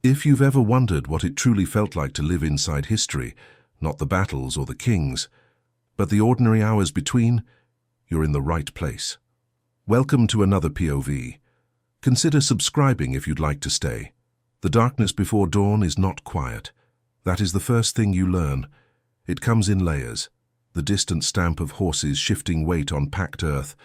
If you've ever wondered what it truly felt like to live inside history, not the battles or the kings, but the ordinary hours between, you're in the right place. Welcome to another POV. Consider subscribing if you'd like to stay. The darkness before dawn is not quiet. That is the first thing you learn. It comes in layers. The distant stamp of horses shifting weight on packed earth,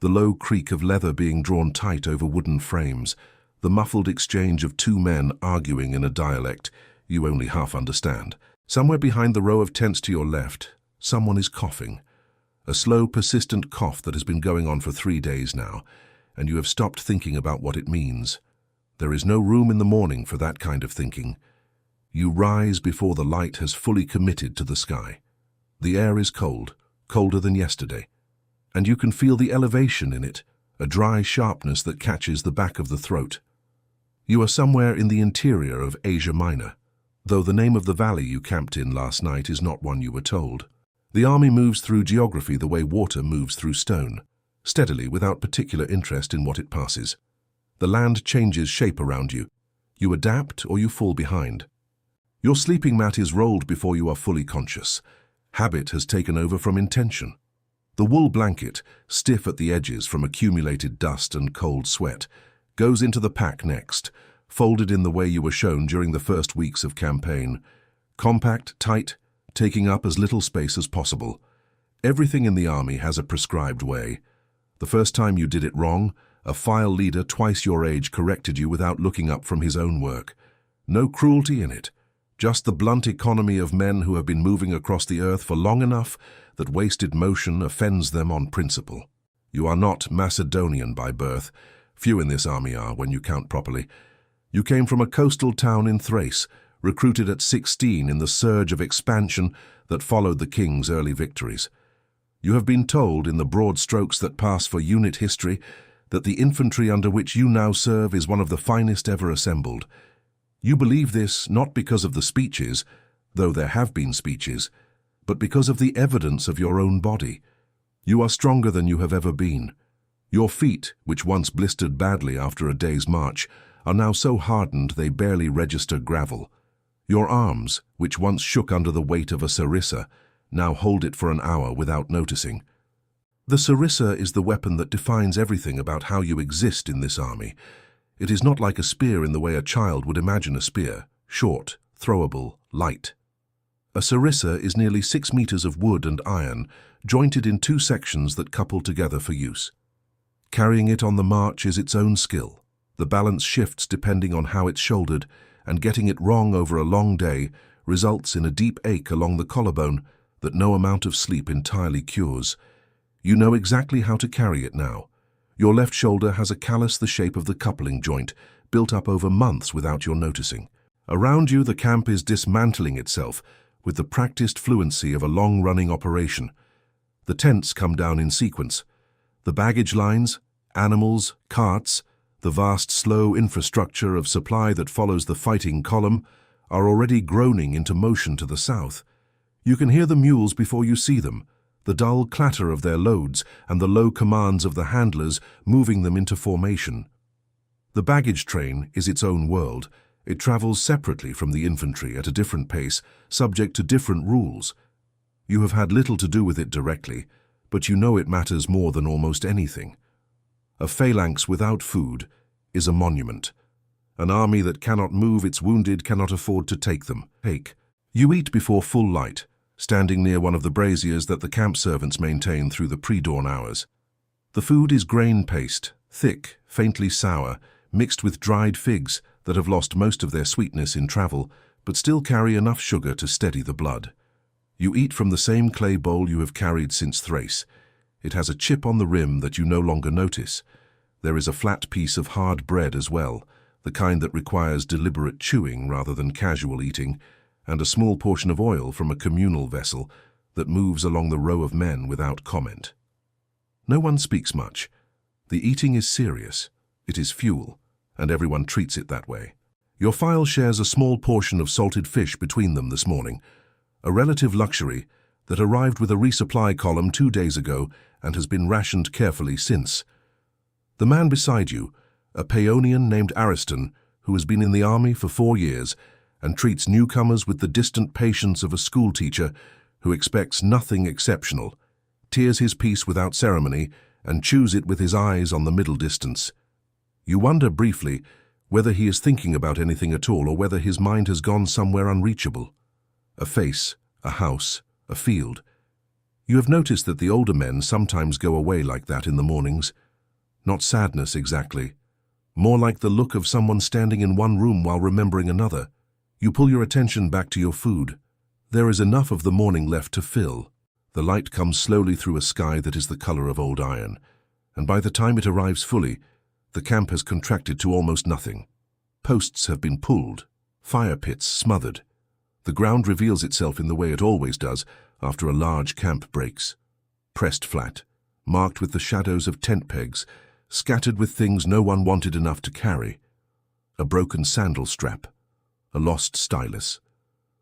the low creak of leather being drawn tight over wooden frames, the muffled exchange of two men arguing in a dialect you only half understand. Somewhere behind the row of tents to your left, someone is coughing. A slow, persistent cough that has been going on for 3 days now, and you have stopped thinking about what it means. There is no room in the morning for that kind of thinking. You rise before the light has fully committed to the sky. The air is cold, colder than yesterday, and you can feel the elevation in it, a dry sharpness that catches the back of the throat. You are somewhere in the interior of Asia Minor, though the name of the valley you camped in last night is not one you were told. The army moves through geography the way water moves through stone, steadily without particular interest in what it passes. The land changes shape around you. You adapt or you fall behind. Your sleeping mat is rolled before you are fully conscious. Habit has taken over from intention. The wool blanket, stiff at the edges from accumulated dust and cold sweat, goes into the pack next, folded in the way you were shown during the first weeks of campaign. Compact, tight, taking up as little space as possible. Everything in the army has a prescribed way. The first time you did it wrong, a file leader twice your age corrected you without looking up from his own work. No cruelty in it. Just the blunt economy of men who have been moving across the earth for long enough that wasted motion offends them on principle. You are not Macedonian by birth. Few in this army are, when you count properly. You came from a coastal town in Thrace, recruited at 16 in the surge of expansion that followed the king's early victories. You have been told, in the broad strokes that pass for unit history, that the infantry under which you now serve is one of the finest ever assembled. You believe this not because of the speeches, though there have been speeches, but because of the evidence of your own body. You are stronger than you have ever been. Your feet, which once blistered badly after a day's march, are now so hardened they barely register gravel. Your arms, which once shook under the weight of a sarissa, now hold it for an hour without noticing. The sarissa is the weapon that defines everything about how you exist in this army. It is not like a spear in the way a child would imagine a spear, short, throwable, light. A sarissa is nearly 6 meters of wood and iron, jointed in 2 sections that couple together for use. Carrying it on the march is its own skill. The balance shifts depending on how it's shouldered, and getting it wrong over a long day results in a deep ache along the collarbone that no amount of sleep entirely cures. You know exactly how to carry it now. Your left shoulder has a callus the shape of the coupling joint, built up over months without your noticing. Around you, the camp is dismantling itself with the practiced fluency of a long-running operation. The tents come down in sequence. The baggage lines, animals, carts, the vast, slow infrastructure of supply that follows the fighting column are already groaning into motion to the south. You can hear the mules before you see them, the dull clatter of their loads and the low commands of the handlers moving them into formation. The baggage train is its own world. It travels separately from the infantry at a different pace, subject to different rules. You have had little to do with it directly, but you know it matters more than almost anything. A phalanx without food is a monument. An army that cannot move its wounded cannot afford to take them. You eat before full light, standing near one of the braziers that the camp servants maintain through the pre-dawn hours. The food is grain paste, thick, faintly sour, mixed with dried figs that have lost most of their sweetness in travel, but still carry enough sugar to steady the blood. You eat from the same clay bowl you have carried since Thrace. It has a chip on the rim that you no longer notice. There is a flat piece of hard bread as well, the kind that requires deliberate chewing rather than casual eating, and a small portion of oil from a communal vessel that moves along the row of men without comment. No one speaks much. The eating is serious. It is fuel, and everyone treats it that way. Your file shares a small portion of salted fish between them this morning, a relative luxury that arrived with a resupply column 2 days ago and has been rationed carefully since. The man beside you, a Paeonian named Ariston, who has been in the army for 4 years and treats newcomers with the distant patience of a schoolteacher who expects nothing exceptional, tears his piece without ceremony, and chews it with his eyes on the middle distance. You wonder briefly whether he is thinking about anything at all or whether his mind has gone somewhere unreachable. A face, a house, a field. You have noticed that the older men sometimes go away like that in the mornings. Not sadness exactly, more like the look of someone standing in one room while remembering another. You pull your attention back to your food. There is enough of the morning left to fill. The light comes slowly through a sky that is the color of old iron, and by the time it arrives fully, the camp has contracted to almost nothing. Posts have been pulled, fire pits smothered. The ground reveals itself in the way it always does after a large camp breaks. Pressed flat, marked with the shadows of tent pegs, scattered with things no one wanted enough to carry. A broken sandal strap, a lost stylus.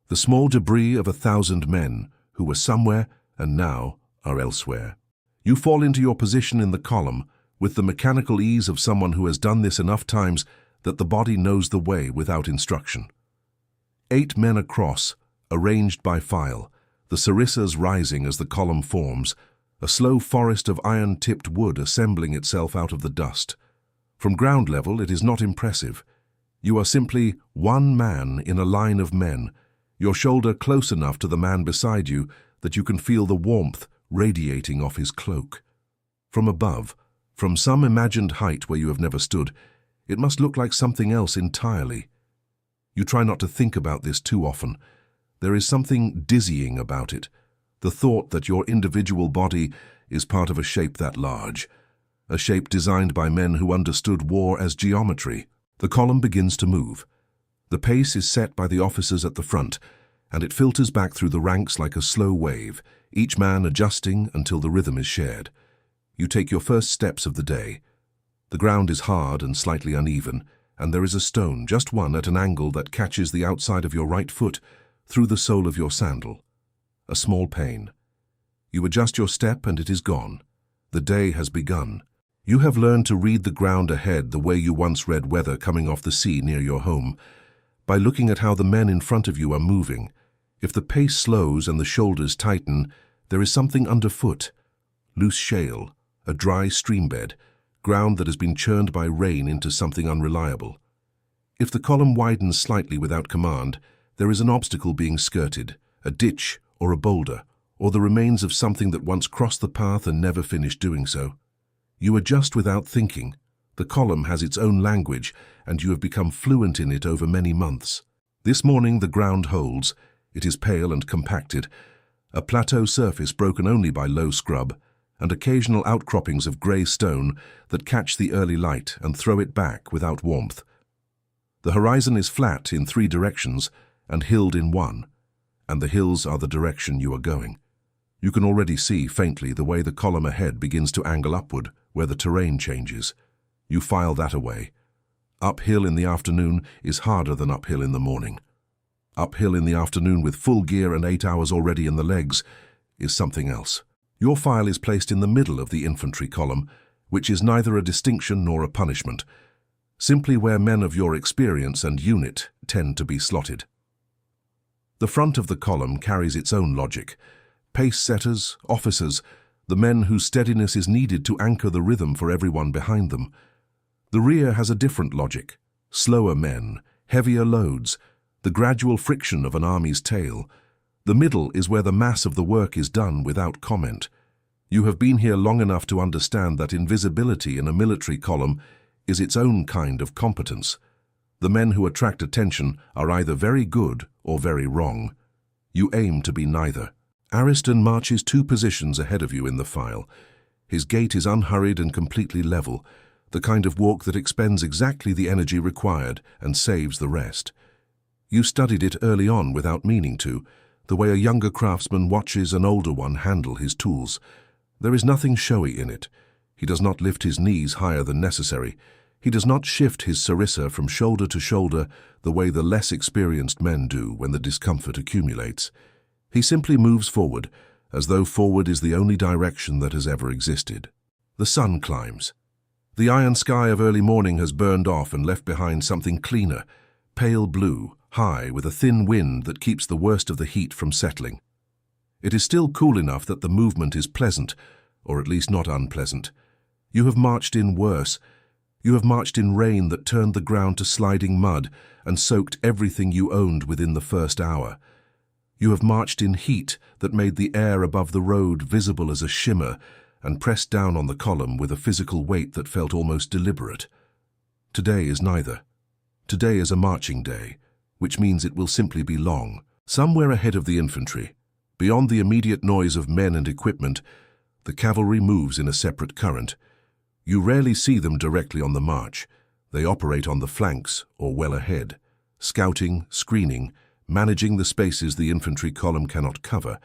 The small debris of 1,000 men who were somewhere and now are elsewhere. You fall into your position in the column with the mechanical ease of someone who has done this enough times that the body knows the way without instruction. 8 men across, arranged by file, the sarissas rising as the column forms, a slow forest of iron-tipped wood assembling itself out of the dust. From ground level it is not impressive. You are simply one man in a line of men, your shoulder close enough to the man beside you that you can feel the warmth radiating off his cloak. From above, from some imagined height where you have never stood, it must look like something else entirely. You try not to think about this too often. There is something dizzying about it, the thought that your individual body is part of a shape that large, a shape designed by men who understood war as geometry. The column begins to move. The pace is set by the officers at the front, and it filters back through the ranks like a slow wave, each man adjusting until the rhythm is shared. You take your first steps of the day. The ground is hard and slightly uneven, and there is a stone, just one, at an angle that catches the outside of your right foot through the sole of your sandal. A small pain. You adjust your step and it is gone. The day has begun. You have learned to read the ground ahead the way you once read weather coming off the sea near your home, by looking at how the men in front of you are moving. If the pace slows and the shoulders tighten, there is something underfoot. Loose shale, a dry streambed, ground that has been churned by rain into something unreliable. If the column widens slightly without command, there is an obstacle being skirted, a ditch or a boulder, or the remains of something that once crossed the path and never finished doing so. You adjust without thinking. The column has its own language, and you have become fluent in it over many months. This morning the ground holds. It is pale and compacted, a plateau surface broken only by low scrub, and occasional outcroppings of grey stone that catch the early light and throw it back without warmth. The horizon is flat in 3 directions and hilled in 1, and the hills are the direction you are going. You can already see faintly the way the column ahead begins to angle upward, where the terrain changes. You file that away. Uphill in the afternoon is harder than uphill in the morning. Uphill in the afternoon with full gear and 8 hours already in the legs is something else. Your file is placed in the middle of the infantry column, which is neither a distinction nor a punishment, simply where men of your experience and unit tend to be slotted. The front of the column carries its own logic. Pace setters, officers, the men whose steadiness is needed to anchor the rhythm for everyone behind them. The rear has a different logic. Slower men, heavier loads, the gradual friction of an army's tail. The middle is where the mass of the work is done without comment. You have been here long enough to understand that invisibility in a military column is its own kind of competence. The men who attract attention are either very good or very wrong. You aim to be neither. Ariston marches 2 positions ahead of you in the file. His gait is unhurried and completely level, the kind of walk that expends exactly the energy required and saves the rest. You studied it early on without meaning to, the way a younger craftsman watches an older one handle his tools. There is nothing showy in it. He does not lift his knees higher than necessary. He does not shift his sarissa from shoulder to shoulder the way the less experienced men do when the discomfort accumulates. He simply moves forward, as though forward is the only direction that has ever existed. The sun climbs. The iron sky of early morning has burned off and left behind something cleaner, pale blue, high, with a thin wind that keeps the worst of the heat from settling. It is still cool enough that the movement is pleasant, or at least not unpleasant. You have marched in worse. You have marched in rain that turned the ground to sliding mud and soaked everything you owned within the first hour. You have marched in heat that made the air above the road visible as a shimmer and pressed down on the column with a physical weight that felt almost deliberate. Today is neither. Today is a marching day, which means it will simply be long. Somewhere ahead of the infantry, beyond the immediate noise of men and equipment, the cavalry moves in a separate current. You rarely see them directly on the march. They operate on the flanks or well ahead, scouting, screening, managing the spaces the infantry column cannot cover.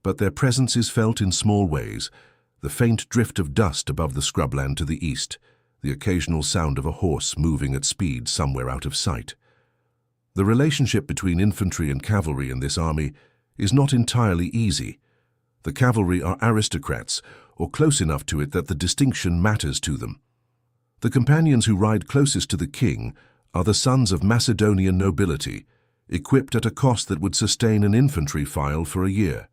But their presence is felt in small ways, the faint drift of dust above the scrubland to the east, the occasional sound of a horse moving at speed somewhere out of sight. The relationship between infantry and cavalry in this army is not entirely easy. The cavalry are aristocrats, or close enough to it that the distinction matters to them. The companions who ride closest to the king are the sons of Macedonian nobility, equipped at a cost that would sustain an infantry file for a year.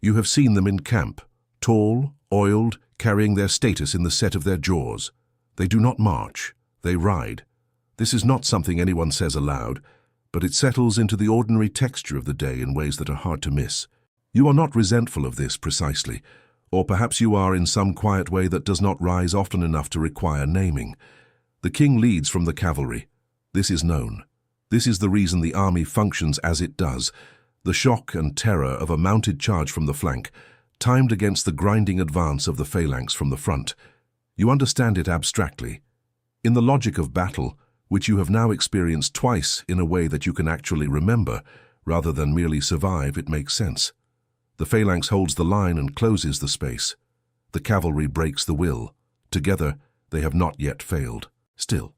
You have seen them in camp, tall, oiled, carrying their status in the set of their jaws. They do not march, they ride. This is not something anyone says aloud, but it settles into the ordinary texture of the day in ways that are hard to miss. You are not resentful of this precisely, or perhaps you are in some quiet way that does not rise often enough to require naming. The king leads from the cavalry. This is known. This is the reason the army functions as it does. The shock and terror of a mounted charge from the flank, timed against the grinding advance of the phalanx from the front. You understand it abstractly. In the logic of battle, which you have now experienced twice in a way that you can actually remember, rather than merely survive, it makes sense. The phalanx holds the line and closes the space. The cavalry breaks the will. Together, they have not yet failed. Still,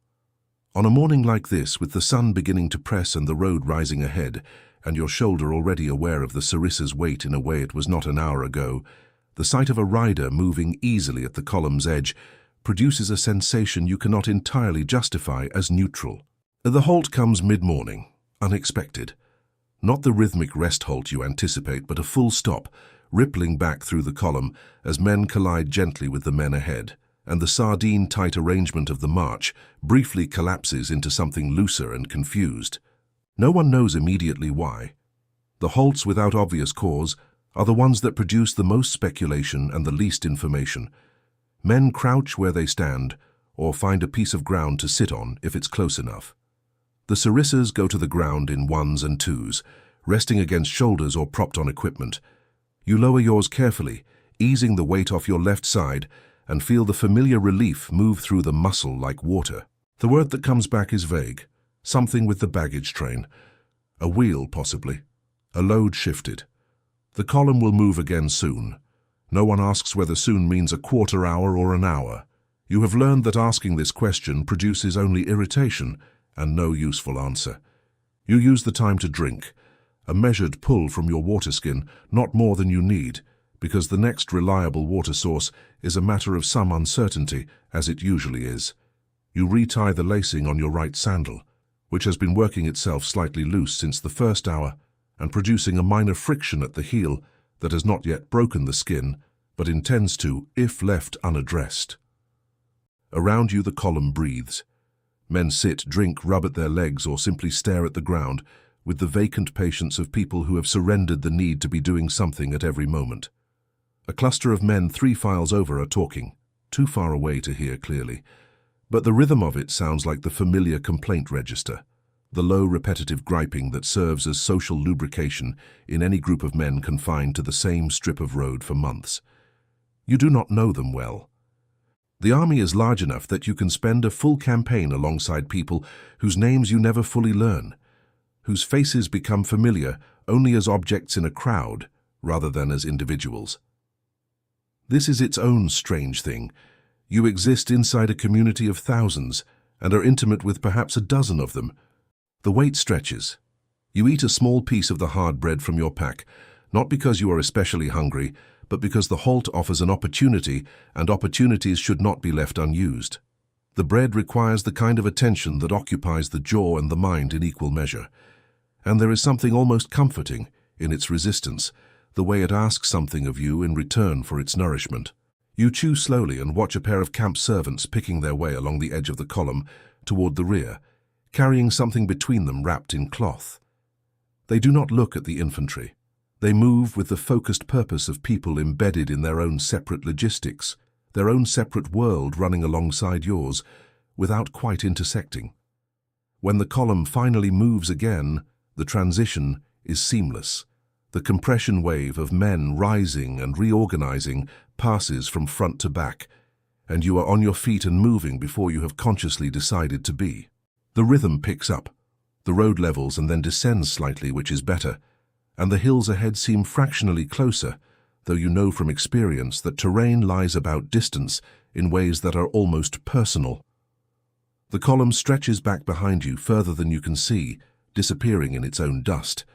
on a morning like this, with the sun beginning to press and the road rising ahead, and your shoulder already aware of the sarissa's weight in a way it was not an hour ago, the sight of a rider moving easily at the column's edge produces a sensation you cannot entirely justify as neutral. The halt comes mid-morning, unexpected. Not the rhythmic rest halt you anticipate, but a full stop, rippling back through the column as men collide gently with the men ahead, and the sardine-tight arrangement of the march briefly collapses into something looser and confused. No one knows immediately why. The halts without obvious cause are the ones that produce the most speculation and the least information. Men crouch where they stand, or find a piece of ground to sit on if it's close enough. The sarissas go to the ground in ones and twos, resting against shoulders or propped on equipment. You lower yours carefully, easing the weight off your left side, and feel the familiar relief move through the muscle like water. The word that comes back is vague. Something with the baggage train. A wheel, possibly. A load shifted. The column will move again soon. No one asks whether soon means a quarter hour or an hour. You have learned that asking this question produces only irritation and no useful answer. You use the time to drink, a measured pull from your water skin, not more than you need, because the next reliable water source is a matter of some uncertainty, as it usually is. You retie the lacing on your right sandal, which has been working itself slightly loose since the first hour and producing a minor friction at the heel that has not yet broken the skin, but intends to, if left unaddressed. Around you the column breathes. Men sit, drink, rub at their legs, or simply stare at the ground with the vacant patience of people who have surrendered the need to be doing something at every moment. A cluster of men 3 files over are talking, too far away to hear clearly, but the rhythm of it sounds like the familiar complaint register, the low repetitive griping that serves as social lubrication in any group of men confined to the same strip of road for months. You do not know them well. The army is large enough that you can spend a full campaign alongside people whose names you never fully learn, whose faces become familiar only as objects in a crowd rather than as individuals. This is its own strange thing. You exist inside a community of thousands and are intimate with perhaps a dozen of them. The wait stretches. You eat a small piece of the hard bread from your pack, not because you are especially hungry, but because the halt offers an opportunity, and opportunities should not be left unused. The bread requires the kind of attention that occupies the jaw and the mind in equal measure. And there is something almost comforting in its resistance, the way it asks something of you in return for its nourishment. You chew slowly and watch a pair of camp servants picking their way along the edge of the column toward the rear, carrying something between them wrapped in cloth. They do not look at the infantry. They move with the focused purpose of people embedded in their own separate logistics, their own separate world running alongside yours, without quite intersecting. When the column finally moves again, the transition is seamless. The compression wave of men rising and reorganizing passes from front to back, and you are on your feet and moving before you have consciously decided to be. The rhythm picks up. The road levels and then descends slightly, which is better, and the hills ahead seem fractionally closer, though you know from experience that terrain lies about distance in ways that are almost personal. The column stretches back behind you further than you can see, disappearing in its own dust.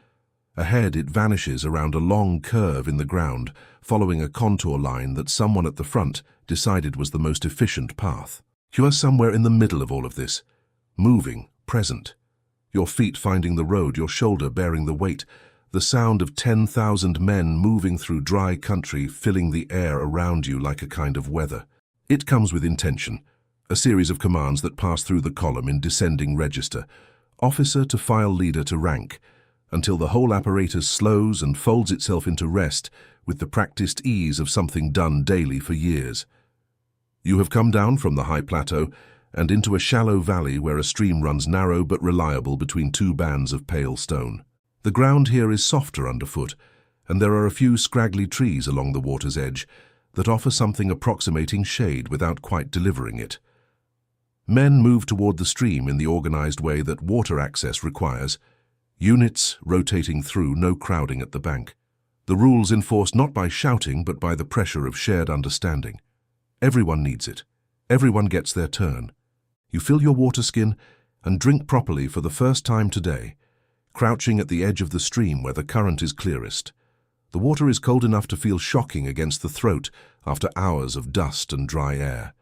Ahead it vanishes around a long curve in the ground, following a contour line that someone at the front decided was the most efficient path. You are somewhere in the middle of all of this, moving, present. Your feet finding the road, your shoulder bearing the weight, the sound of 10,000 men moving through dry country filling the air around you like a kind of weather. It comes with intention, a series of commands that pass through the column in descending register, officer to file leader to rank, until the whole apparatus slows and folds itself into rest with the practiced ease of something done daily for years. You have come down from the high plateau and into a shallow valley where a stream runs narrow but reliable between two bands of pale stone. The ground here is softer underfoot, and there are a few scraggly trees along the water's edge that offer something approximating shade without quite delivering it. Men move toward the stream in the organized way that water access requires, units rotating through, no crowding at the bank. The rules enforced not by shouting but by the pressure of shared understanding. Everyone needs it. Everyone gets their turn. You fill your water skin and drink properly for the first time today, crouching at the edge of the stream where the current is clearest. The water is cold enough to feel shocking against the throat after hours of dust and dry air.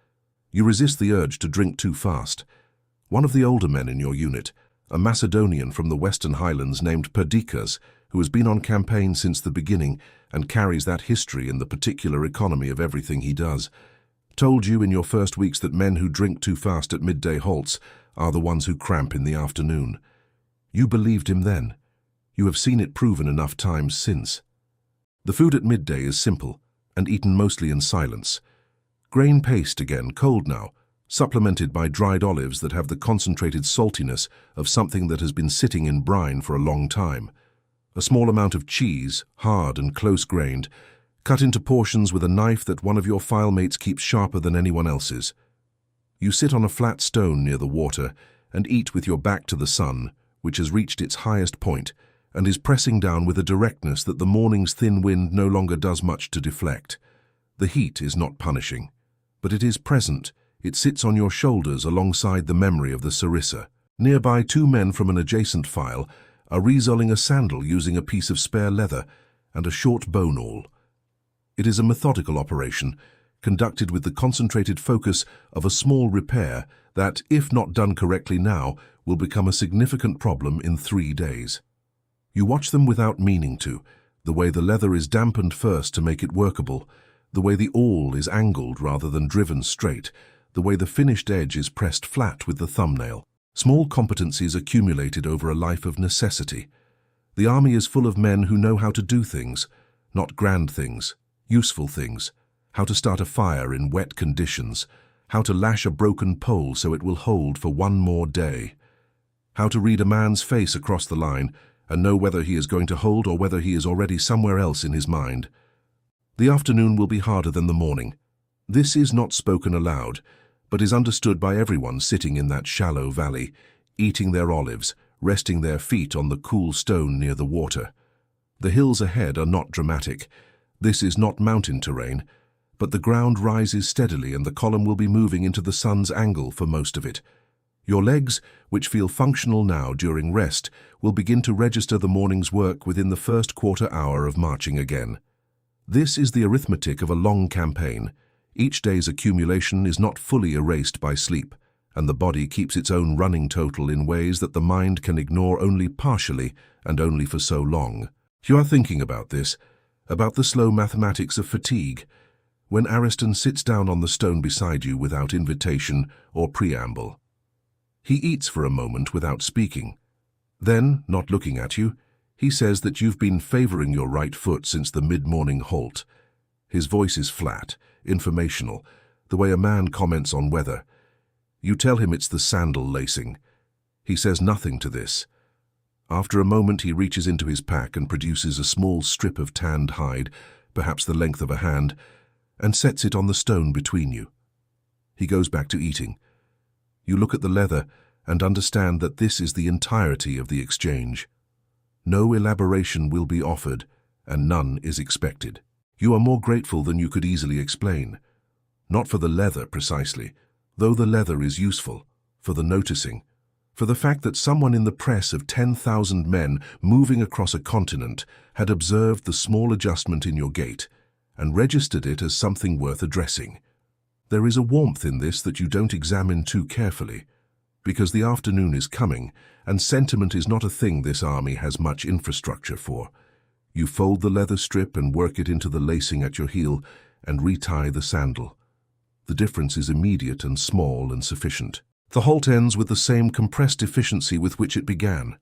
You resist the urge to drink too fast. One of the older men in your unit, a Macedonian from the Western Highlands named Perdiccas, who has been on campaign since the beginning and carries that history in the particular economy of everything he does, told you in your first weeks that men who drink too fast at midday halts are the ones who cramp in the afternoon. You believed him then. You have seen it proven enough times since. The food at midday is simple and eaten mostly in silence. Grain paste again, cold now, supplemented by dried olives that have the concentrated saltiness of something that has been sitting in brine for a long time. A small amount of cheese, hard and close-grained, cut into portions with a knife that one of your file mates keeps sharper than anyone else's. You sit on a flat stone near the water and eat with your back to the sun, which has reached its highest point and is pressing down with a directness that the morning's thin wind no longer does much to deflect. The heat is not punishing, but it is present. It sits on your shoulders alongside the memory of the sarissa. Nearby, two men from an adjacent file are resoling a sandal using a piece of spare leather and a short bone awl. It is a methodical operation, conducted with the concentrated focus of a small repair that, if not done correctly now, will become a significant problem in 3 days. You watch them without meaning to, the way the leather is dampened first to make it workable, the way the awl is angled rather than driven straight, the way the finished edge is pressed flat with the thumbnail. Small competencies accumulated over a life of necessity. The army is full of men who know how to do things, not grand things, useful things, how to start a fire in wet conditions, how to lash a broken pole so it will hold for one more day, how to read a man's face across the line and know whether he is going to hold or whether he is already somewhere else in his mind. The afternoon will be harder than the morning. This is not spoken aloud, but is understood by everyone sitting in that shallow valley, eating their olives, resting their feet on the cool stone near the water. The hills ahead are not dramatic. This is not mountain terrain, but the ground rises steadily and the column will be moving into the sun's angle for most of it. Your legs, which feel functional now during rest, will begin to register the morning's work within the first quarter hour of marching again. This is the arithmetic of a long campaign. Each day's accumulation is not fully erased by sleep. and the body keeps its own running total in ways that the mind can ignore only partially and only for so long. You are thinking about this, about the slow mathematics of fatigue, when Ariston sits down on the stone beside you without invitation or preamble. He eats for a moment without speaking. Then, not looking at you, he says that you've been favoring your right foot since the mid-morning halt. His voice is flat, informational, the way a man comments on weather. You tell him it's the sandal lacing. He says nothing to this. After a moment he reaches into his pack and produces a small strip of tanned hide, perhaps the length of a hand, and sets it on the stone between you. He goes back to eating. You look at the leather and understand that this is the entirety of the exchange. No elaboration will be offered, and none is expected. You are more grateful than you could easily explain. Not for the leather precisely, though the leather is useful, for the noticing, for the fact that someone in the press of 10,000 men moving across a continent had observed the small adjustment in your gait and registered it as something worth addressing. There is a warmth in this that you don't examine too carefully, because the afternoon is coming, and sentiment is not a thing this army has much infrastructure for. You fold the leather strip and work it into the lacing at your heel and retie the sandal. The difference is immediate and small and sufficient. The halt ends with the same compressed efficiency with which it began.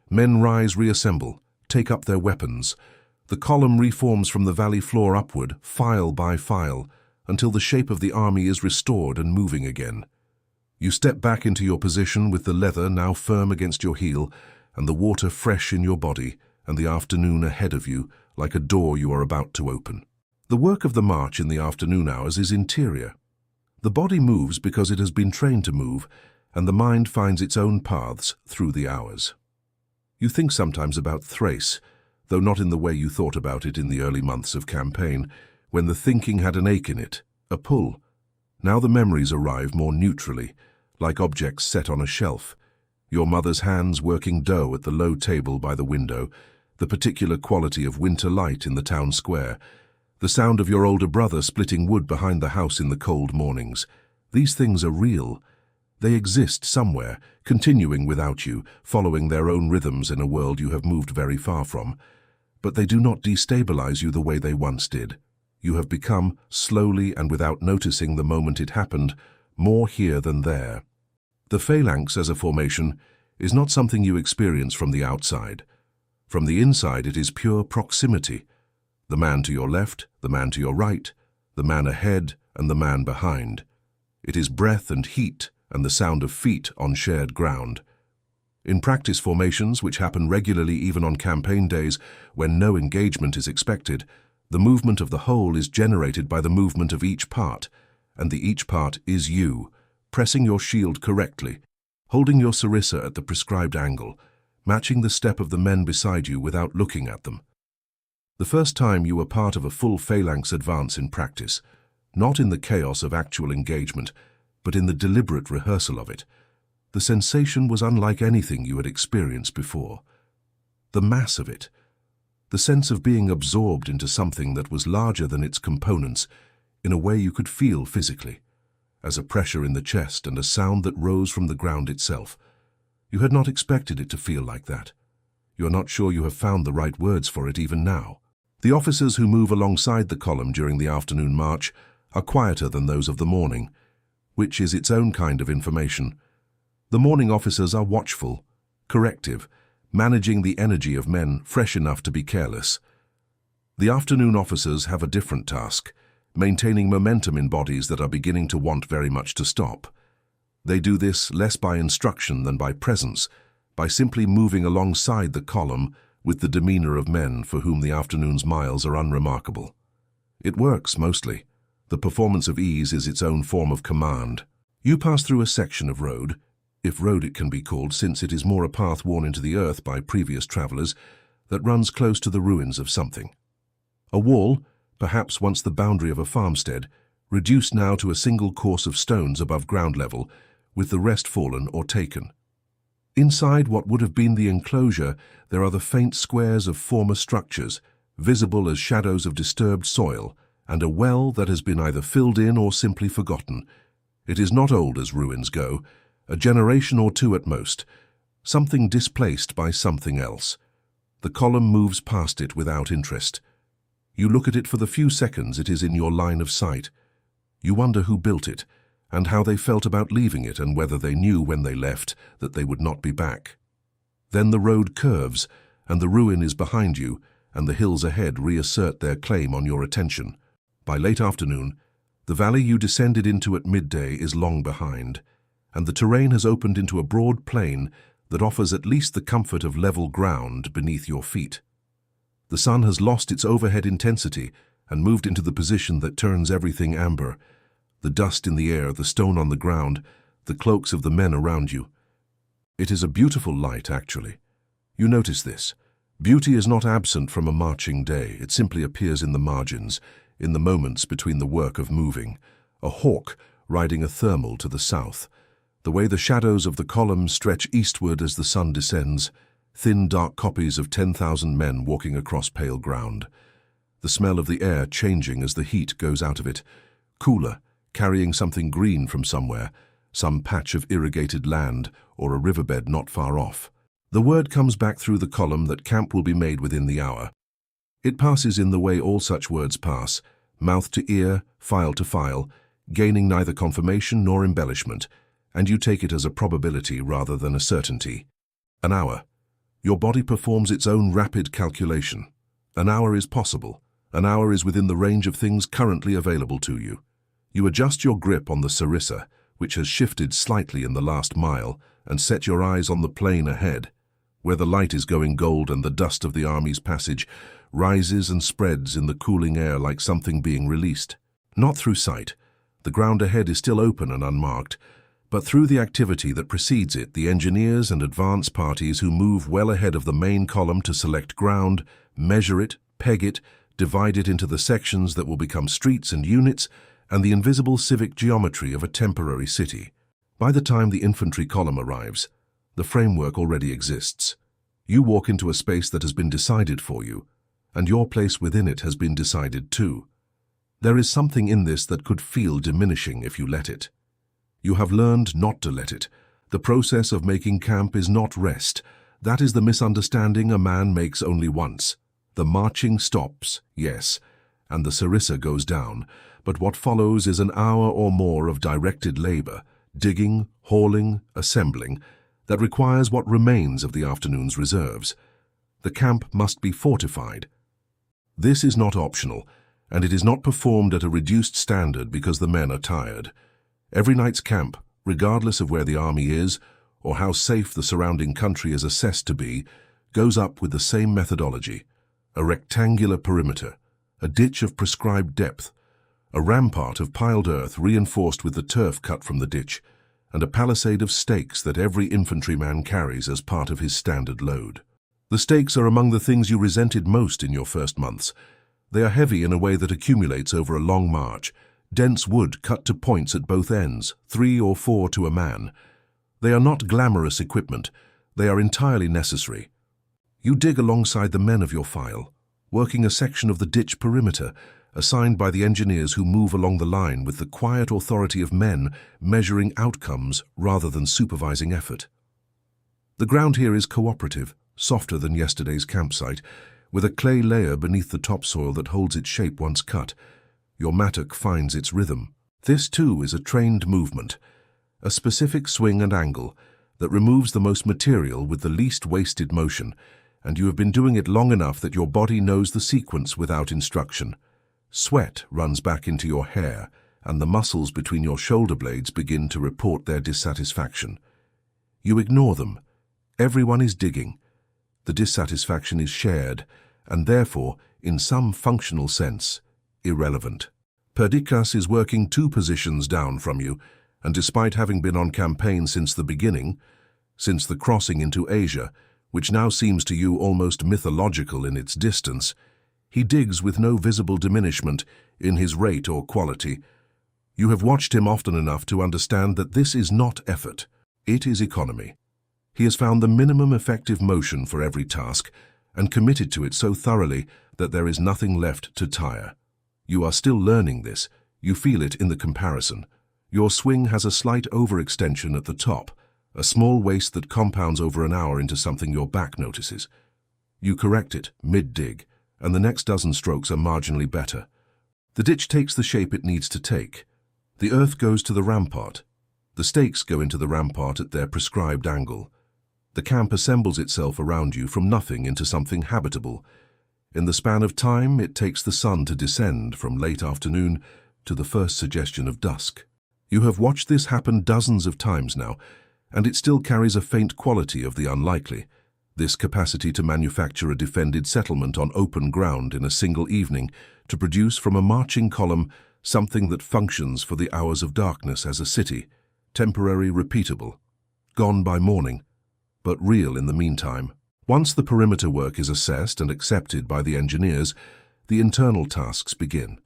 Men rise, reassemble, take up their weapons. The column reforms from the valley floor upward, file by file, until the shape of the army is restored and moving again. You step back into your position with the leather now firm against your heel and the water fresh in your body and the afternoon ahead of you like a door you are about to open. The work of the march in the afternoon hours is interior. The body moves because it has been trained to move, and the mind finds its own paths through the hours. You think sometimes about Thrace, though not in the way you thought about it in the early months of campaign, when the thinking had an ache in it, a pull. Now the memories arrive more neutrally, like objects set on a shelf. Your mother's hands working dough at the low table by the window, the particular quality of winter light in the town square, the sound of your older brother splitting wood behind the house in the cold mornings. These things are real. They exist somewhere, continuing without you, following their own rhythms in a world you have moved very far from. But they do not destabilize you the way they once did. You have become, slowly and without noticing the moment it happened, more here than there. The phalanx as a formation is not something you experience from the outside. From the inside it is pure proximity. The man to your left, the man to your right, the man ahead and the man behind. It is breath and heat and the sound of feet on shared ground. In practice formations, which happen regularly even on campaign days when no engagement is expected, the movement of the whole is generated by the movement of each part, and the each part is you, pressing your shield correctly, holding your sarissa at the prescribed angle, matching the step of the men beside you without looking at them. The first time you were part of a full phalanx advance in practice, not in the chaos of actual engagement, but in the deliberate rehearsal of it, the sensation was unlike anything you had experienced before. The mass of it, the sense of being absorbed into something that was larger than its components in a way you could feel physically, as a pressure in the chest and a sound that rose from the ground itself. You had not expected it to feel like that. You are not sure you have found the right words for it even now. The officers who move alongside the column during the afternoon march are quieter than those of the morning, which is its own kind of information. The morning officers are watchful, corrective, managing the energy of men fresh enough to be careless. The afternoon officers have a different task, maintaining momentum in bodies that are beginning to want very much to stop. They do this less by instruction than by presence, by simply moving alongside the column with the demeanor of men for whom the afternoon's miles are unremarkable. It works, mostly. The performance of ease is its own form of command. You pass through a section of road, if road it can be called since it is more a path worn into the earth by previous travelers, that runs close to the ruins of something. A wall, perhaps once the boundary of a farmstead, reduced now to a single course of stones above ground level, with the rest fallen or taken. Inside what would have been the enclosure, there are the faint squares of former structures, visible as shadows of disturbed soil, and a well that has been either filled in or simply forgotten. It is not old as ruins go, a generation or two at most, something displaced by something else. The column moves past it without interest. You look at it for the few seconds it is in your line of sight. You wonder who built it, and how they felt about leaving it, and whether they knew when they left that they would not be back. Then the road curves, and the ruin is behind you, and the hills ahead reassert their claim on your attention. By late afternoon, the valley you descended into at midday is long behind, and the terrain has opened into a broad plain that offers at least the comfort of level ground beneath your feet. The sun has lost its overhead intensity and moved into the position that turns everything amber. The dust in the air, the stone on the ground, the cloaks of the men around you. It is a beautiful light, actually. You notice this. Beauty is not absent from a marching day. It simply appears in the margins, in the moments between the work of moving. A hawk riding a thermal to the south. The way the shadows of the columns stretch eastward as the sun descends, thin dark copies of 10,000 men walking across pale ground. The smell of the air changing as the heat goes out of it, cooler, carrying something green from somewhere, some patch of irrigated land or a riverbed not far off. The word comes back through the column that camp will be made within the hour. It passes in the way all such words pass, mouth to ear, file to file, gaining neither confirmation nor embellishment, and you take it as a probability rather than a certainty. An hour. Your body performs its own rapid calculation. An hour is possible. An hour is within the range of things currently available to you. You adjust your grip on the sarissa, which has shifted slightly in the last mile, and set your eyes on the plain ahead, where the light is going gold and the dust of the army's passage rises and spreads in the cooling air like something being released. Not through sight. The ground ahead is still open and unmarked, but through the activity that precedes it, the engineers and advance parties who move well ahead of the main column to select ground, measure it, peg it, divide it into the sections that will become streets and units, and the invisible civic geometry of a temporary city. By the time the infantry column arrives, the framework already exists. You walk into a space that has been decided for you, and your place within it has been decided too. There is something in this that could feel diminishing if you let it. You have learned not to let it. The process of making camp is not rest. That is the misunderstanding a man makes only once. The marching stops, yes, and the sarissa goes down, but what follows is an hour or more of directed labor, digging, hauling, assembling, that requires what remains of the afternoon's reserves. The camp must be fortified. This is not optional, and it is not performed at a reduced standard because the men are tired. Every night's camp, regardless of where the army is or how safe the surrounding country is assessed to be, goes up with the same methodology. A rectangular perimeter, a ditch of prescribed depth, a rampart of piled earth reinforced with the turf cut from the ditch, and a palisade of stakes that every infantryman carries as part of his standard load. The stakes are among the things you resented most in your first months. They are heavy in a way that accumulates over a long march, dense wood cut to points at both ends, 3 or 4 to a man. They are not glamorous equipment. They are entirely necessary. You dig alongside the men of your file, working a section of the ditch perimeter, assigned by the engineers who move along the line with the quiet authority of men measuring outcomes rather than supervising effort. The ground here is cooperative, softer than yesterday's campsite, with a clay layer beneath the topsoil that holds its shape once cut. Your mattock finds its rhythm. This, too, is a trained movement, a specific swing and angle that removes the most material with the least wasted motion, and you have been doing it long enough that your body knows the sequence without instruction. Sweat runs back into your hair, and the muscles between your shoulder blades begin to report their dissatisfaction. You ignore them. Everyone is digging. The dissatisfaction is shared, and therefore, in some functional sense, irrelevant. Perdiccas is working 2 positions down from you, and despite having been on campaign since the beginning, since the crossing into Asia, which now seems to you almost mythological in its distance, he digs with no visible diminishment in his rate or quality. You have watched him often enough to understand that this is not effort, it is economy. He has found the minimum effective motion for every task and committed to it so thoroughly that there is nothing left to tire. You are still learning this. You feel it in the comparison. Your swing has a slight overextension at the top, a small waist that compounds over an hour into something your back notices. You correct it mid-dig, and the next dozen strokes are marginally better. The ditch takes the shape it needs to take. The earth goes to the rampart. The stakes go into the rampart at their prescribed angle. The camp assembles itself around you from nothing into something habitable. In the span of time, it takes the sun to descend from late afternoon to the first suggestion of dusk. You have watched this happen dozens of times now, and it still carries a faint quality of the unlikely. This capacity to manufacture a defended settlement on open ground in a single evening, to produce from a marching column something that functions for the hours of darkness as a city, temporary, repeatable, gone by morning, but real in the meantime. Once the perimeter work is assessed and accepted by the engineers, the internal tasks begin.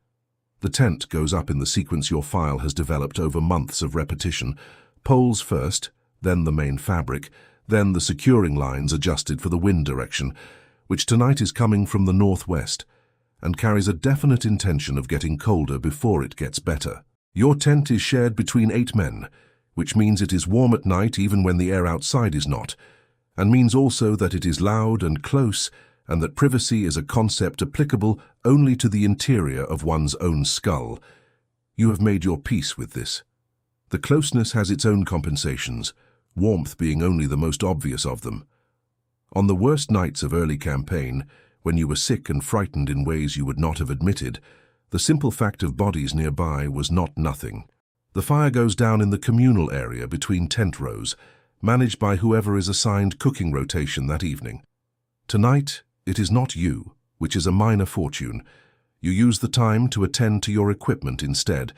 The tent goes up in the sequence your file has developed over months of repetition. Poles first, then the main fabric, then the securing lines adjusted for the wind direction, which tonight is coming from the northwest, and carries a definite intention of getting colder before it gets better. Your tent is shared between 8 men, which means it is warm at night even when the air outside is not, and means also that it is loud and close, and that privacy is a concept applicable only to the interior of one's own skull. You have made your peace with this. The closeness has its own compensations, warmth being only the most obvious of them. On the worst nights of early campaign, when you were sick and frightened in ways you would not have admitted, the simple fact of bodies nearby was not nothing. The fire goes down in the communal area between tent rows, managed by whoever is assigned cooking rotation that evening. Tonight, it is not you, which is a minor fortune. You use the time to attend to your equipment instead,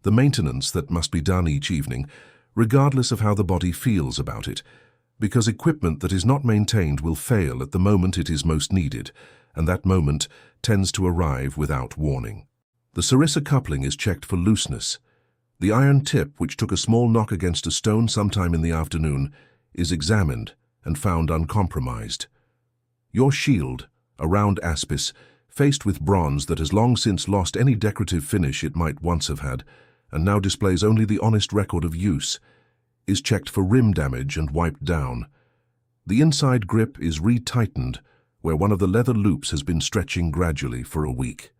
the maintenance that must be done each evening, regardless of how the body feels about it, because equipment that is not maintained will fail at the moment it is most needed, and that moment tends to arrive without warning. The sarissa coupling is checked for looseness. The iron tip, which took a small knock against a stone sometime in the afternoon, is examined and found uncompromised. Your shield, a round aspis, faced with bronze that has long since lost any decorative finish it might once have had, and now displays only the honest record of use, is checked for rim damage and wiped down. The inside grip is retightened, where one of the leather loops has been stretching gradually for a week.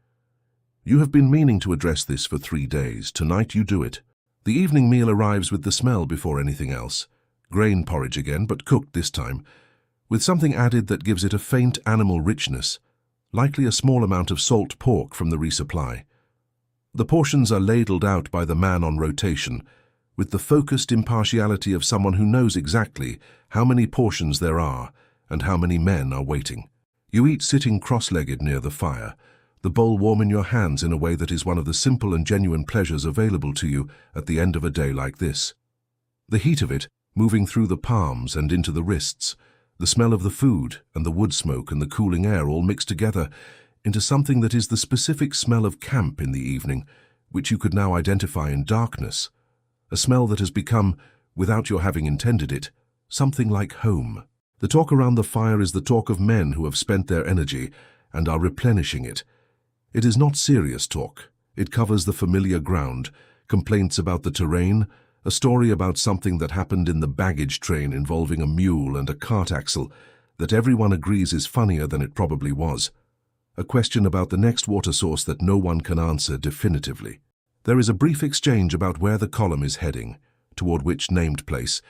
You have been meaning to address this for 3 days. Tonight you do it. The evening meal arrives with the smell before anything else. Grain porridge again, but cooked this time, with something added that gives it a faint animal richness, likely a small amount of salt pork from the resupply. The portions are ladled out by the man on rotation, with the focused impartiality of someone who knows exactly how many portions there are and how many men are waiting. You eat sitting cross-legged near the fire, the bowl warm in your hands in a way that is one of the simple and genuine pleasures available to you at the end of a day like this. The heat of it, moving through the palms and into the wrists, the smell of the food and the wood smoke and the cooling air all mixed together into something that is the specific smell of camp in the evening, which you could now identify in darkness, a smell that has become, without your having intended it, something like home. The talk around the fire is the talk of men who have spent their energy and are replenishing it. It is not serious talk. It covers the familiar ground, complaints about the terrain, a story about something that happened in the baggage train involving a mule and a cart axle that everyone agrees is funnier than it probably was, a question about the next water source that no one can answer definitively. There is a brief exchange about where the column is heading, toward which named place,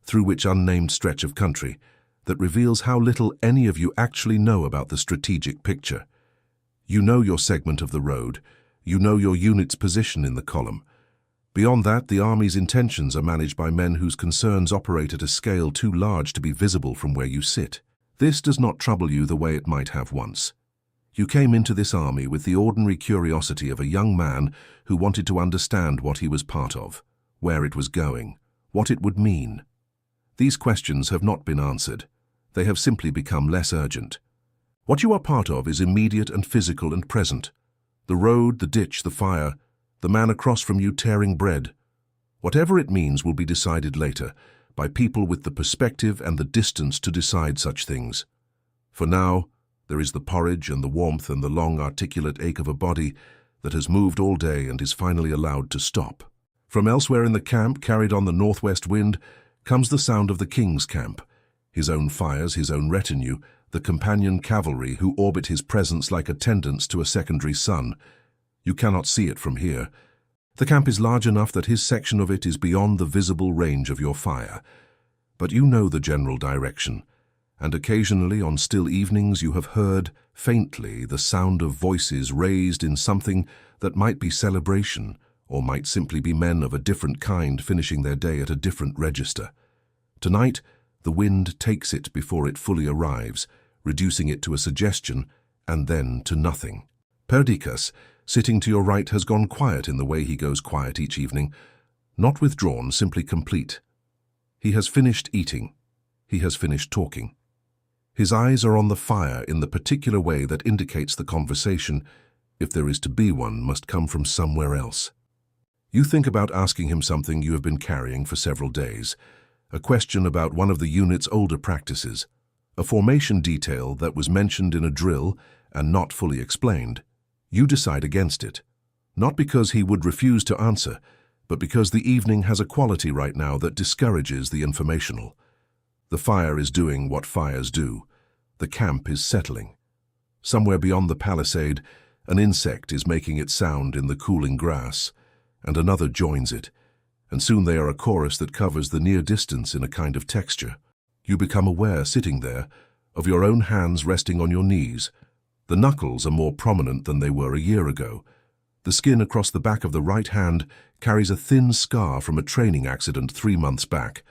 through which unnamed stretch of country, that reveals how little any of you actually know about the strategic picture. You know your segment of the road. You know your unit's position in the column. Beyond that, the army's intentions are managed by men whose concerns operate at a scale too large to be visible from where you sit. This does not trouble you the way it might have once. You came into this army with the ordinary curiosity of a young man who wanted to understand what he was part of, where it was going, what it would mean. These questions have not been answered. They have simply become less urgent. What you are part of is immediate and physical and present. The road, the ditch, the fire, the man across from you tearing bread. Whatever it means will be decided later by people with the perspective and the distance to decide such things. For now, there is the porridge and the warmth and the long articulate ache of a body that has moved all day and is finally allowed to stop. From elsewhere in the camp, carried on the northwest wind, comes the sound of the king's camp. His own fires, his own retinue, the companion cavalry who orbit his presence like attendants to a secondary sun. You cannot see it from here. The camp is large enough that his section of it is beyond the visible range of your fire. But you know the general direction, and occasionally on still evenings you have heard, faintly, the sound of voices raised in something that might be celebration, or might simply be men of a different kind finishing their day at a different register. Tonight, the wind takes it before it fully arrives, reducing it to a suggestion, and then to nothing. Perdiccas, sitting to your right, has gone quiet in the way he goes quiet each evening, not withdrawn, simply complete. He has finished eating. He has finished talking. His eyes are on the fire in the particular way that indicates the conversation, if there is to be one, must come from somewhere else. You think about asking him something you have been carrying for several days, a question about one of the unit's older practices, a formation detail that was mentioned in a drill and not fully explained. You decide against it, not because he would refuse to answer, but because the evening has a quality right now that discourages the informational. The fire is doing what fires do. The camp is settling. Somewhere beyond the palisade, an insect is making its sound in the cooling grass, and another joins it, and soon they are a chorus that covers the near distance in a kind of texture. You become aware, sitting there, of your own hands resting on your knees. The knuckles are more prominent than they were a year ago. The skin across the back of the right hand carries a thin scar from a training accident 3 months back,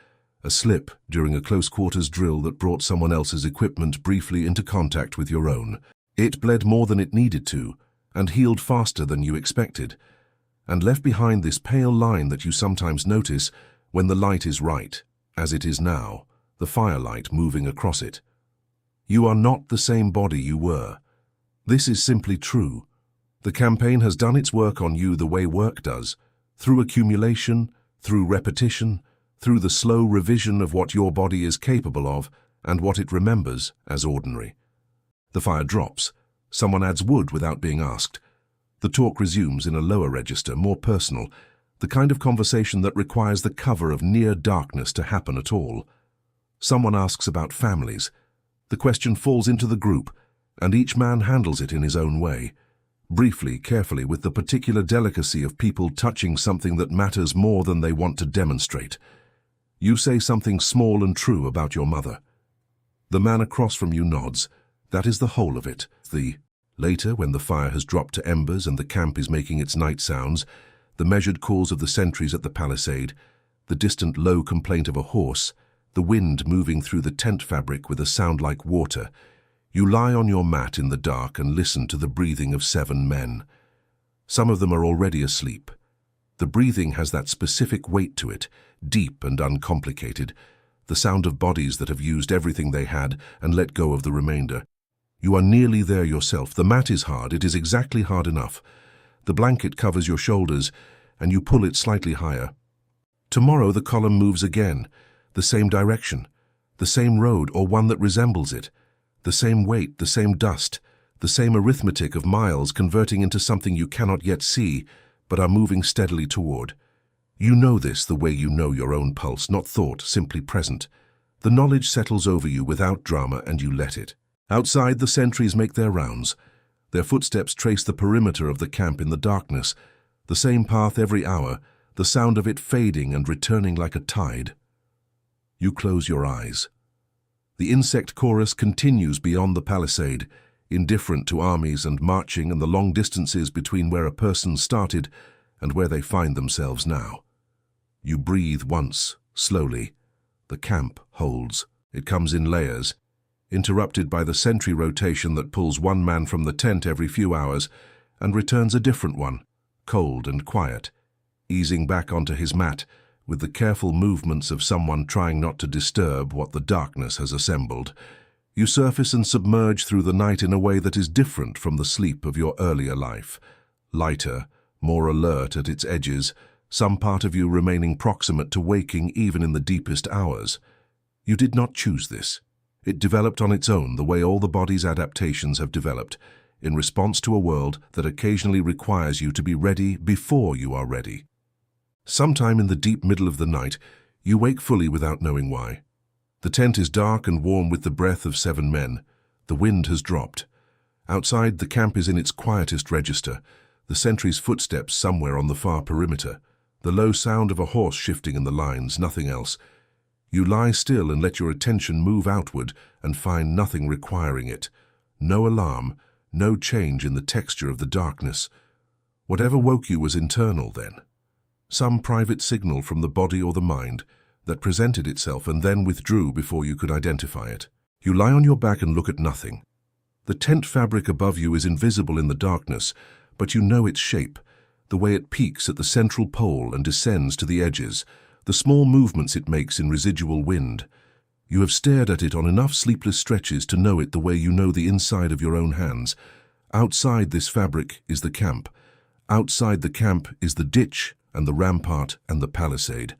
a slip during a close-quarters drill that brought someone else's equipment briefly into contact with your own. It bled more than it needed to, and healed faster than you expected, and left behind this pale line that you sometimes notice when the light is right, as it is now, the firelight moving across it. You are not the same body you were. This is simply true. The campaign has done its work on you the way work does, through accumulation, through repetition, through the slow revision of what your body is capable of and what it remembers as ordinary. The fire drops. Someone adds wood without being asked. The talk resumes in a lower register, more personal, the kind of conversation that requires the cover of near darkness to happen at all. Someone asks about families. The question falls into the group, and each man handles it in his own way, briefly, carefully, with the particular delicacy of people touching something that matters more than they want to demonstrate. You say something small and true about your mother. The man across from you nods. That is the whole of it. Later, when the fire has dropped to embers and the camp is making its night sounds, the measured calls of the sentries at the palisade, the distant low complaint of a horse, the wind moving through the tent fabric with a sound like water, you lie on your mat in the dark and listen to the breathing of 7 men. Some of them are already asleep. The breathing has that specific weight to it, deep and uncomplicated, the sound of bodies that have used everything they had and let go of the remainder. You are nearly there yourself. The mat is hard. It is exactly hard enough. The blanket covers your shoulders, and you pull it slightly higher. Tomorrow the column moves again, the same direction, the same road or one that resembles it, the same weight, the same dust, the same arithmetic of miles converting into something you cannot yet see, but are moving steadily toward. You know this the way you know your own pulse, not thought, simply present. The knowledge settles over you without drama, and you let it. Outside, the sentries make their rounds. Their footsteps trace the perimeter of the camp in the darkness, the same path every hour, the sound of it fading and returning like a tide. You close your eyes. The insect chorus continues beyond the palisade, indifferent to armies and marching and the long distances between where a person started and where they find themselves now. You breathe once, slowly. The camp holds. It comes in layers, interrupted by the sentry rotation that pulls one man from the tent every few hours and returns a different one, cold and quiet, easing back onto his mat with the careful movements of someone trying not to disturb what the darkness has assembled. You surface and submerge through the night in a way that is different from the sleep of your earlier life, lighter, more alert at its edges, some part of you remaining proximate to waking even in the deepest hours. You did not choose this. It developed on its own the way all the body's adaptations have developed, in response to a world that occasionally requires you to be ready before you are ready. Sometime in the deep middle of the night, you wake fully without knowing why. The tent is dark and warm with the breath of 7 men. The wind has dropped. Outside, the camp is in its quietest register, the sentry's footsteps somewhere on the far perimeter, the low sound of a horse shifting in the lines, nothing else. You lie still and let your attention move outward and find nothing requiring it. No alarm, no change in the texture of the darkness. Whatever woke you was internal then. Some private signal from the body or the mind that presented itself and then withdrew before you could identify it. You lie on your back and look at nothing. The tent fabric above you is invisible in the darkness, but you know its shape, the way it peaks at the central pole and descends to the edges, the small movements it makes in residual wind. You have stared at it on enough sleepless stretches to know it the way you know the inside of your own hands. Outside this fabric is the camp. Outside the camp is the ditch and the rampart and the palisade.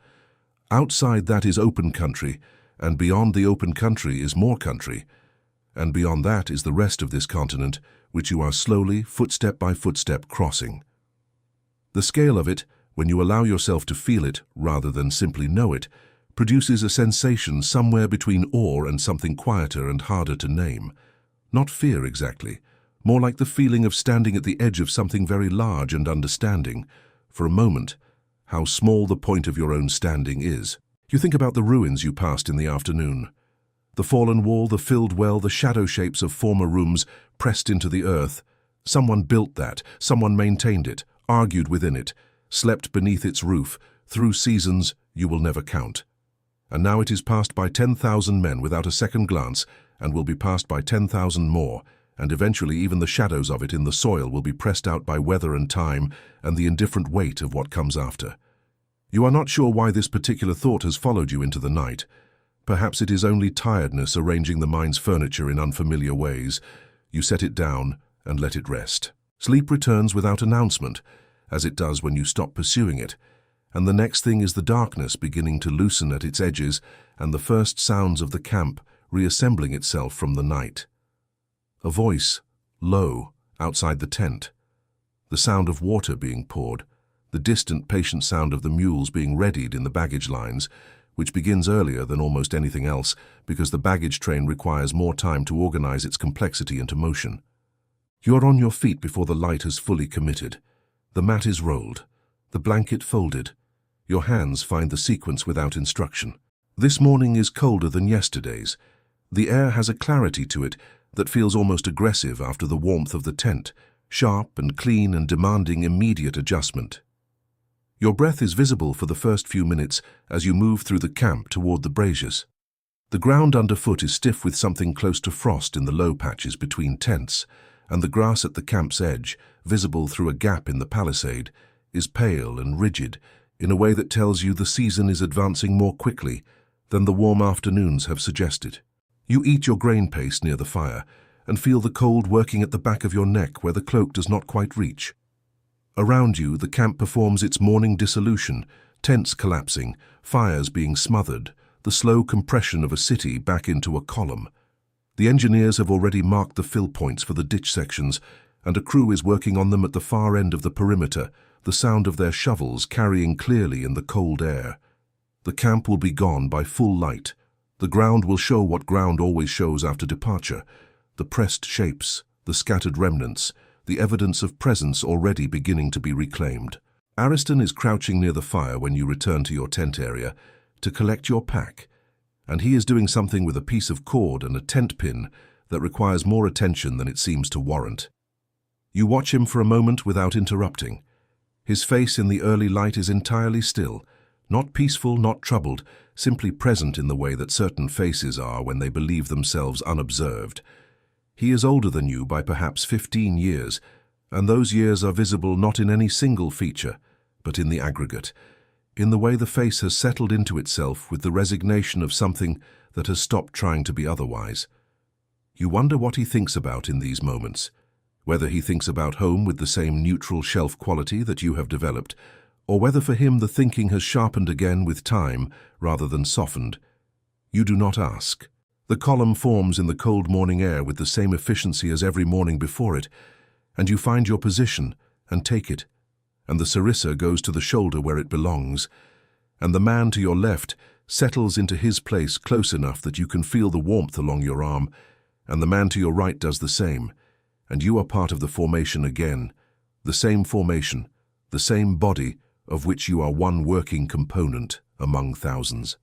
Outside that is open country, and beyond the open country is more country. And beyond that is the rest of this continent, which you are slowly, footstep by footstep, crossing. The scale of it, when you allow yourself to feel it rather than simply know it, produces a sensation somewhere between awe and something quieter and harder to name. Not fear exactly, more like the feeling of standing at the edge of something very large and understanding, for a moment, how small the point of your own standing is. You think about the ruins you passed in the afternoon. The fallen wall, the filled well, the shadow shapes of former rooms pressed into the earth. Someone built that, someone maintained it, argued within it, slept beneath its roof, through seasons you will never count. And now it is passed by 10,000 men without a second glance, and will be passed by 10,000 more, and eventually even the shadows of it in the soil will be pressed out by weather and time and the indifferent weight of what comes after. You are not sure why this particular thought has followed you into the night. Perhaps it is only tiredness arranging the mind's furniture in unfamiliar ways. You set it down and let it rest. Sleep returns without announcement, as it does when you stop pursuing it, and the next thing is the darkness beginning to loosen at its edges and the first sounds of the camp reassembling itself from the night. A voice, low, outside the tent. The sound of water being poured, the distant patient sound of the mules being readied in the baggage lines, which begins earlier than almost anything else because the baggage train requires more time to organize its complexity into motion. You are on your feet before the light has fully committed. The mat is rolled, the blanket folded. Your hands find the sequence without instruction. This morning is colder than yesterday's. The air has a clarity to it that feels almost aggressive after the warmth of the tent, sharp and clean and demanding immediate adjustment. Your breath is visible for the first few minutes as you move through the camp toward the braziers. The ground underfoot is stiff with something close to frost in the low patches between tents, and the grass at the camp's edge, visible through a gap in the palisade, is pale and rigid in a way that tells you the season is advancing more quickly than the warm afternoons have suggested. You eat your grain paste near the fire and feel the cold working at the back of your neck where the cloak does not quite reach. Around you, the camp performs its morning dissolution, tents collapsing, fires being smothered, the slow compression of a city back into a column. The engineers have already marked the fill points for the ditch sections, and a crew is working on them at the far end of the perimeter, the sound of their shovels carrying clearly in the cold air. The camp will be gone by full light. The ground will show what ground always shows after departure, the pressed shapes, the scattered remnants, the evidence of presence already beginning to be reclaimed. Ariston is crouching near the fire when you return to your tent area to collect your pack, and he is doing something with a piece of cord and a tent pin that requires more attention than it seems to warrant. You watch him for a moment without interrupting. His face in the early light is entirely still, not peaceful, not troubled, simply present in the way that certain faces are when they believe themselves unobserved. He is older than you by perhaps 15 years, and those years are visible not in any single feature, but in the aggregate, in the way the face has settled into itself with the resignation of something that has stopped trying to be otherwise. You wonder what he thinks about in these moments, whether he thinks about home with the same neutral shelf quality that you have developed, or whether for him the thinking has sharpened again with time rather than softened. You do not ask. The column forms in the cold morning air with the same efficiency as every morning before it, and you find your position and take it, and the sarissa goes to the shoulder where it belongs, and the man to your left settles into his place close enough that you can feel the warmth along your arm, and the man to your right does the same, and you are part of the formation again, the same formation, the same body of which you are one working component among thousands.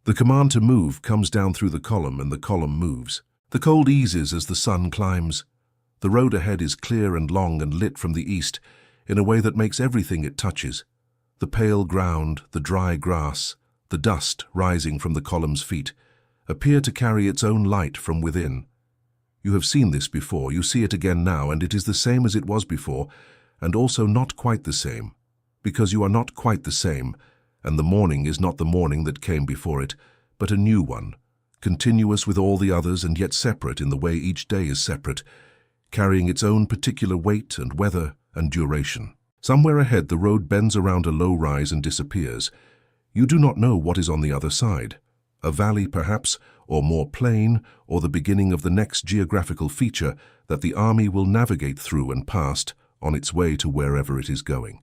The command to move comes down through the column, and the column moves. The cold eases as the sun climbs. The road ahead is clear and long and lit from the east in a way that makes everything it touches, the pale ground, the dry grass, the dust rising from the column's feet, appear to carry its own light from within. You have seen this before, you see it again now, and it is the same as it was before, and also not quite the same, because you are not quite the same, and the morning is not the morning that came before it, but a new one, continuous with all the others and yet separate in the way each day is separate, carrying its own particular weight and weather and duration. Somewhere ahead the road bends around a low rise and disappears. You do not know what is on the other side. A valley perhaps, or more plain, or the beginning of the next geographical feature that the army will navigate through and past on its way to wherever it is going.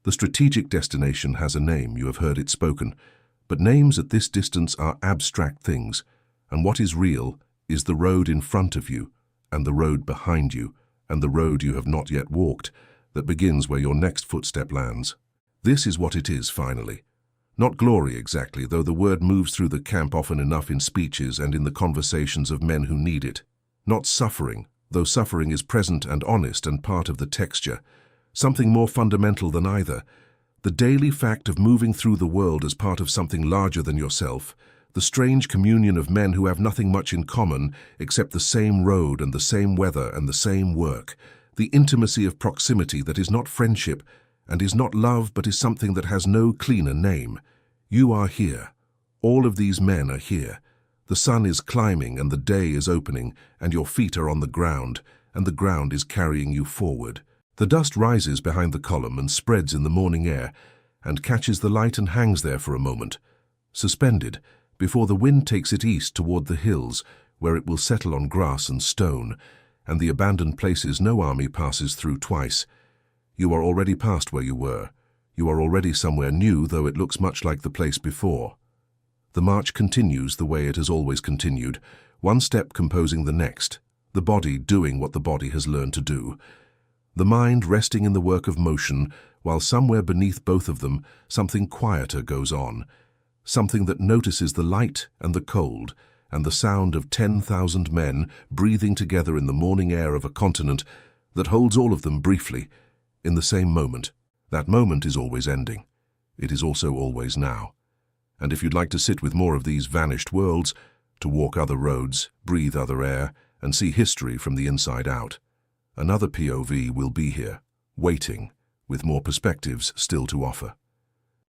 The strategic destination has a name, you have heard it spoken, but names at this distance are abstract things, and what is real is the road in front of you, and the road behind you, and the road you have not yet walked, that begins where your next footstep lands. This is what it is, finally. Not glory exactly, though the word moves through the camp often enough in speeches and in the conversations of men who need it. Not suffering, though suffering is present and honest and part of the texture. Something more fundamental than either. The daily fact of moving through the world as part of something larger than yourself. The strange communion of men who have nothing much in common except the same road and the same weather and the same work. The intimacy of proximity that is not friendship and is not love but is something that has no cleaner name. You are here. All of these men are here. The sun is climbing and the day is opening, and your feet are on the ground, and the ground is carrying you forward. The dust rises behind the column and spreads in the morning air, and catches the light and hangs there for a moment, suspended, before the wind takes it east toward the hills, where it will settle on grass and stone, and the abandoned places no army passes through twice. You are already past where you were. You are already somewhere new, though it looks much like the place before. The march continues the way it has always continued, one step composing the next, the body doing what the body has learned to do. The mind resting in the work of motion, while somewhere beneath both of them something quieter goes on, something that notices the light and the cold, and the sound of 10,000 men breathing together in the morning air of a continent that holds all of them briefly, in the same moment. That moment is always ending. It is also always now. And if you'd like to sit with more of these vanished worlds, to walk other roads, breathe other air, and see history from the inside out, another POV will be here, waiting, with more perspectives still to offer.